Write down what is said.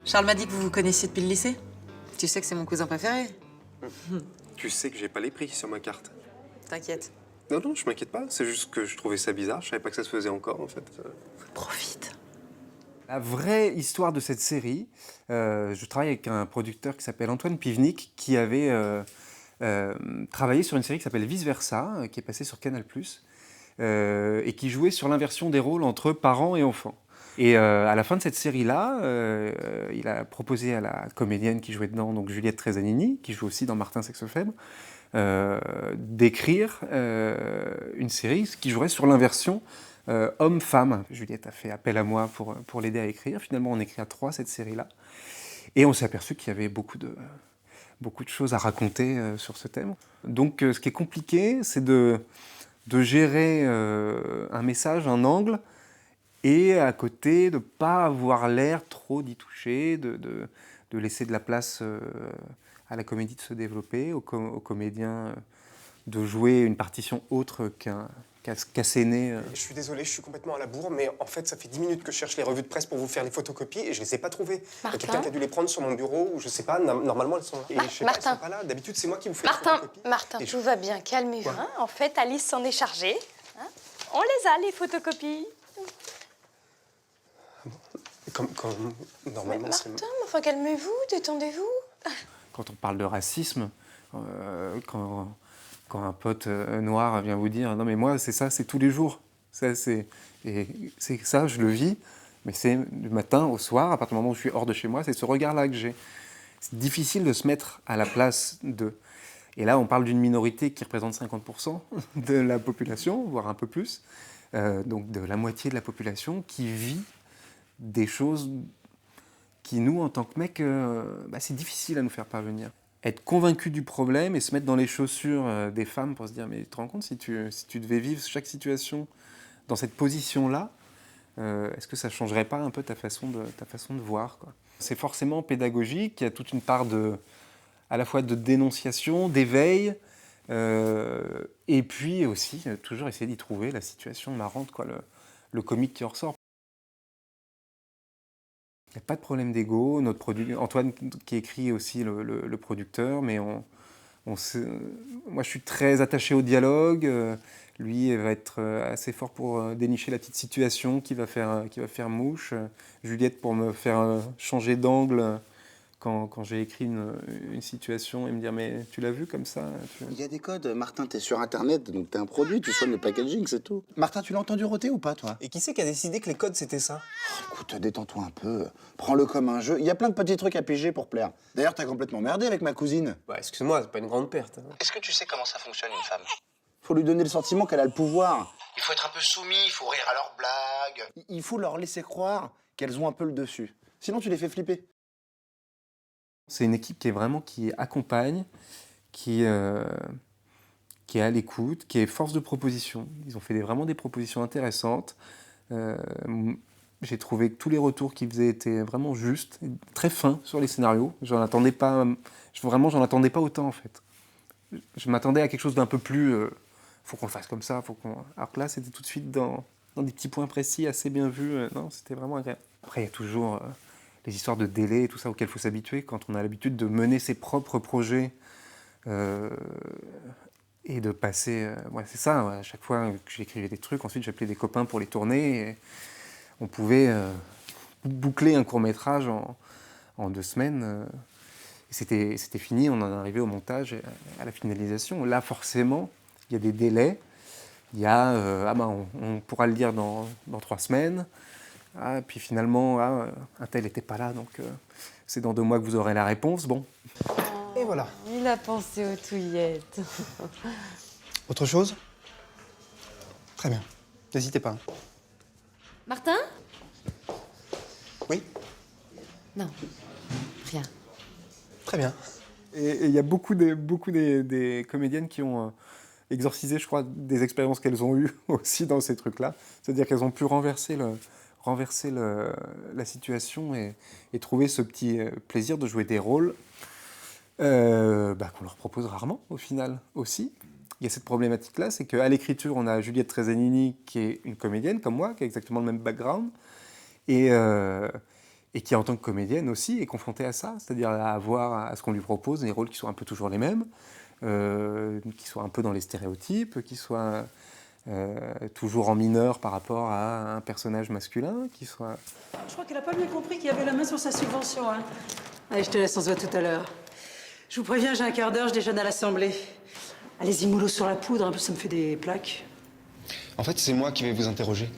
Charles m'a dit que vous vous connaissiez depuis le lycée. Tu sais que c'est mon cousin préféré. Tu sais que j'ai pas les prix sur ma carte. T'inquiète. Non, non, je m'inquiète pas. C'est juste que je trouvais ça bizarre. Je savais pas que ça se faisait encore, en fait. Profite. La vraie histoire de cette série, je travaille avec un producteur qui s'appelle Antoine Pivnik, qui avait travaillé sur une série qui s'appelle Vice Versa, qui est passée sur Canal+, et qui jouait sur l'inversion des rôles entre parents et enfants. Et à la fin de cette série-là, il a proposé à la comédienne qui jouait dedans, donc Juliette Trezzanini, qui joue aussi dans Martin Sexe Faible, d'écrire une série qui jouerait sur l'inversion homme-femme. Juliette a fait appel à moi pour l'aider à écrire. Finalement, on écrit à 3 cette série-là. Et on s'est aperçu qu'il y avait beaucoup de choses à raconter sur ce thème. Donc ce qui est compliqué, c'est de gérer un message, un angle, et à côté de ne pas avoir l'air trop d'y toucher, de laisser de la place à la comédie de se développer, aux comédiens de jouer une partition autre qu'asséner. Je suis désolé, je suis complètement à la bourre, mais en fait, ça fait 10 minutes que je cherche les revues de presse pour vous faire les photocopies et je les ai pas trouvées. Il y a quelqu'un qui a dû les prendre sur mon bureau ou je sais pas, normalement elles sont là. Et je sais pas, elles sont pas là. D'habitude, c'est moi qui vous fais les photocopies. Martin, tout va bien, calmez-vous. Hein. En fait, Alice s'en est chargée. Hein. On les a, les photocopies. Comme normalement, c'est... Martin, enfin, calmez-vous, détendez-vous. Quand on parle de racisme, quand un pote noir vient vous dire « Non mais moi, c'est ça, c'est tous les jours. » Et c'est ça, je le vis, mais c'est du matin au soir, à partir du moment où je suis hors de chez moi, c'est ce regard-là que j'ai. C'est difficile de se mettre à la place d'eux. Et là, on parle d'une minorité qui représente 50% de la population, voire un peu plus, donc de la moitié de la population qui vit des choses qui, nous, en tant que mecs, c'est difficile à nous faire parvenir. Être convaincu du problème et se mettre dans les chaussures des femmes pour se dire « Mais tu te rends compte, si tu devais vivre chaque situation dans cette position-là, est-ce que ça ne changerait pas un peu ta façon de voir, quoi. » C'est forcément pédagogique, il y a toute une part à la fois de dénonciation, d'éveil, et puis aussi toujours essayer d'y trouver la situation marrante, quoi, le comique qui en ressort. Il n'y a pas de problème d'ego. Antoine qui écrit aussi le producteur, mais moi je suis très attaché au dialogue. Lui va être assez fort pour dénicher la petite situation qui va faire mouche. Juliette pour me faire changer d'angle quand j'ai écrit une situation et me dire « Mais tu l'as vu comme ça ?» Il y a des codes. Martin, t'es sur Internet, donc t'es un produit, tu soignes le packaging, c'est tout. Martin, tu l'as entendu rôter ou pas, toi? Et qui c'est qui a décidé que les codes, c'était ça? Écoute, détends-toi un peu. Prends-le comme un jeu. Il y a plein de petits trucs à piger pour plaire. D'ailleurs, t'as complètement merdé avec ma cousine. Bah, excuse-moi, c'est pas une grande perte. Hein. Est-ce que tu sais comment ça fonctionne, une femme? Faut lui donner le sentiment qu'elle a le pouvoir. Il faut être un peu soumis, il faut rire à leurs blagues. Il faut leur laisser croire qu'elles ont un peu le dessus. Sinon, tu les fais flipper. C'est une équipe qui accompagne, qui est à l'écoute, qui est force de proposition. Ils ont fait vraiment des propositions intéressantes. J'ai trouvé que tous les retours qu'ils faisaient étaient vraiment justes, très fins sur les scénarios. J'en attendais pas autant, en fait. Je m'attendais à quelque chose d'un peu plus... faut qu'on le fasse comme ça, Alors que là, c'était tout de suite dans des petits points précis, assez bien vus. Non, c'était vraiment agréable. Après, il y a toujours les histoires de délai et tout ça auxquelles il faut s'habituer quand on a l'habitude de mener ses propres projets et de passer... c'est ça, à chaque fois que j'écrivais des trucs, ensuite j'appelais des copains pour les tourner. Et on pouvait boucler un court-métrage en 2 semaines. C'était fini, on en arrivait au montage et à la finalisation. Là, forcément, il y a des délais. Il y a, on pourra le dire dans 3 semaines. Puis finalement, un tel n'était pas là, donc c'est dans 2 mois que vous aurez la réponse. Bon. Et voilà. Il a pensé aux touillettes. Autre chose? Très bien. N'hésitez pas. Martin? Oui? Non, rien. Très bien. Et il y a beaucoup des comédiennes qui ont exorcisé, je crois, des expériences qu'elles ont eues aussi dans ces trucs-là. C'est-à-dire qu'elles ont pu renverser la situation et trouver ce petit plaisir de jouer des rôles qu'on leur propose rarement, au final, aussi. Il y a cette problématique-là, c'est qu'à l'écriture, on a Juliette Trezzanini, qui est une comédienne comme moi, qui a exactement le même background, et et qui, en tant que comédienne aussi, est confrontée à ça, c'est-à-dire à avoir à ce qu'on lui propose des rôles qui soient un peu toujours les mêmes, qui soient un peu dans les stéréotypes, qui soient toujours en mineur par rapport à un personnage masculin, qui soit... Je crois qu'elle a pas bien compris qu'il y avait la main sur sa subvention. Hein. Allez, je te laisse, on se voit tout à l'heure. Je vous préviens, j'ai un quart d'heure, je déjeune à l'Assemblée. Allez-y, mollo sur la poudre, un peu, ça me fait des plaques. En fait, c'est moi qui vais vous interroger.